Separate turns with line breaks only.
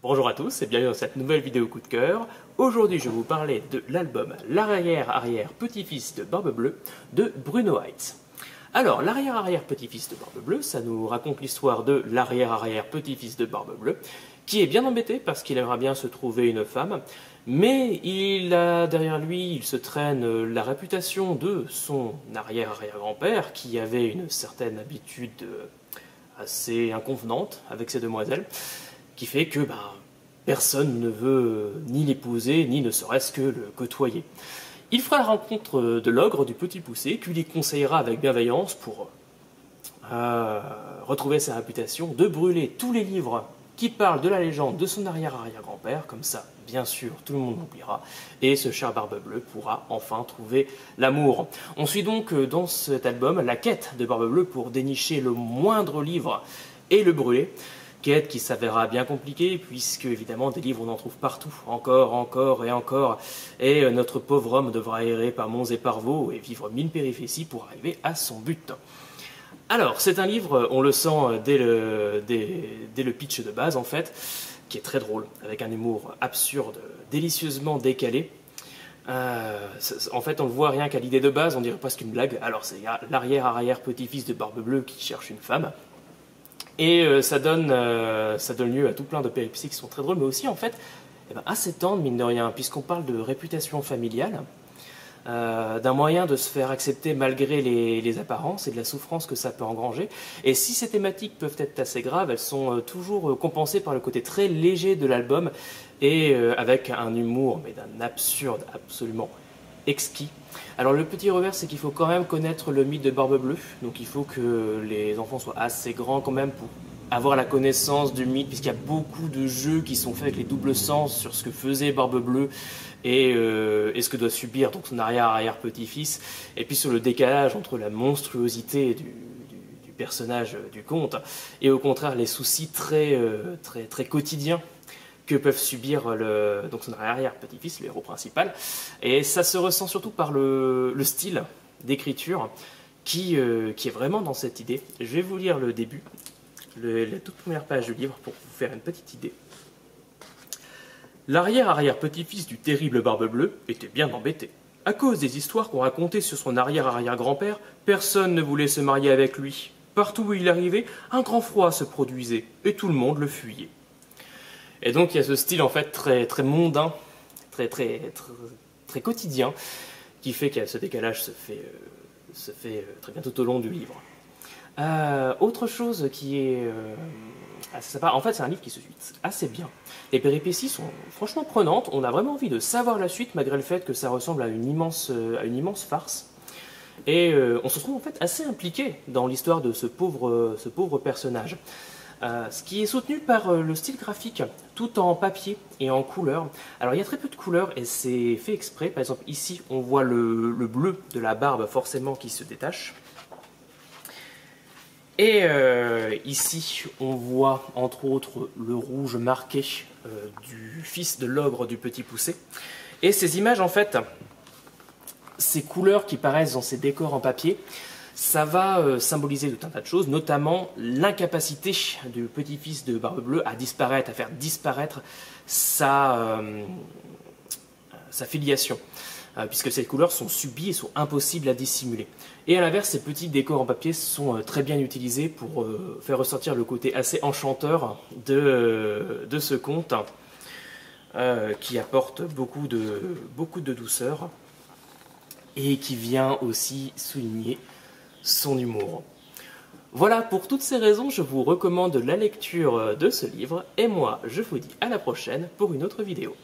Bonjour à tous et bienvenue dans cette nouvelle vidéo coup de cœur. Aujourd'hui je vais vous parler de l'album L'arrière-arrière-petit-fils de Barbe Bleue de Bruno Heitz. Alors l'arrière-arrière-petit-fils de Barbe Bleue, ça nous raconte l'histoire de l'arrière-arrière-petit-fils de Barbe Bleue qui est bien embêté parce qu'il aimerait bien se trouver une femme, mais il a derrière lui, il se traîne la réputation de son arrière-arrière-grand-père qui avait une certaine habitude assez inconvenante avec ces demoiselles, qui fait que personne ne veut ni l'épouser, ni ne serait-ce que le côtoyer. Il fera la rencontre de l'ogre du Petit Poucet, qui lui conseillera avec bienveillance pour retrouver sa réputation, de brûler tous les livres qui parlent de la légende de son arrière-arrière-grand-père, comme ça, bien sûr, tout le monde l'oubliera, et ce cher Barbe Bleue pourra enfin trouver l'amour. On suit donc dans cet album la quête de Barbe Bleue pour dénicher le moindre livre et le brûler. Quête qui s'avérera bien compliquée, puisque évidemment des livres on en trouve partout, encore et encore, et notre pauvre homme devra errer par monts et par vaux et vivre mille péripéties pour arriver à son but. Alors, c'est un livre, on le sent dès le pitch de base en fait, qui est très drôle, avec un humour absurde, délicieusement décalé. En fait, on le voit rien qu'à l'idée de base, on dirait presque une blague. Alors, c'est l'arrière-arrière-petit-fils de Barbe Bleue qui cherche une femme. Et ça donne lieu à tout plein de péripéties qui sont très drôles, mais aussi en fait assez tendres, mine de rien, puisqu'on parle de réputation familiale, d'un moyen de se faire accepter malgré les apparences et de la souffrance que ça peut engranger. Et si ces thématiques peuvent être assez graves, elles sont toujours compensées par le côté très léger de l'album, et avec un humour, mais d'un absurde absolument exquis. Alors le petit revers, c'est qu'il faut quand même connaître le mythe de Barbe Bleue, donc il faut que les enfants soient assez grands quand même pour avoir la connaissance du mythe, puisqu'il y a beaucoup de jeux qui sont faits avec les doubles sens sur ce que faisait Barbe Bleue et ce que doit subir donc son arrière-arrière-petit-fils, et puis sur le décalage entre la monstruosité du personnage du conte et au contraire les soucis très quotidiens que peuvent subir donc son arrière-petit-fils, le héros principal. Et ça se ressent surtout par le style d'écriture qui est vraiment dans cette idée. Je vais vous lire le début, la toute première page du livre pour vous faire une petite idée. L'arrière-arrière-petit-fils du terrible Barbe Bleue était bien embêté. À cause des histoires qu'on racontait sur son arrière-arrière-grand-père, personne ne voulait se marier avec lui. Partout où il arrivait, un grand froid se produisait et tout le monde le fuyait. Et donc il y a ce style en fait très mondain, très quotidien, qui fait que ce décalage se fait très bien tout au long du livre. Autre chose qui est assez sympa, en fait c'est un livre qui se suit assez bien. Les péripéties sont franchement prenantes, on a vraiment envie de savoir la suite malgré le fait que ça ressemble à une immense farce. Et on se trouve en fait assez impliqué dans l'histoire de ce pauvre personnage. Ce qui est soutenu par le style graphique, tout en papier et en couleur. Alors il y a très peu de couleurs et c'est fait exprès. Par exemple ici on voit le bleu de la barbe forcément qui se détache. Et ici on voit entre autres le rouge marqué du fils de l'ogre du Petit Poucet. Et ces images en fait, ces couleurs qui paraissent dans ces décors en papier, ça va symboliser tout un tas de choses, notamment l'incapacité du petit-fils de Barbe Bleue à disparaître, à faire disparaître sa filiation, puisque ces couleurs sont subies et sont impossibles à dissimuler. Et à l'inverse, ces petits décors en papier sont très bien utilisés pour faire ressortir le côté assez enchanteur de ce conte, qui apporte beaucoup de douceur et qui vient aussi souligner son humour. Voilà, pour toutes ces raisons, je vous recommande la lecture de ce livre, et moi, je vous dis à la prochaine pour une autre vidéo.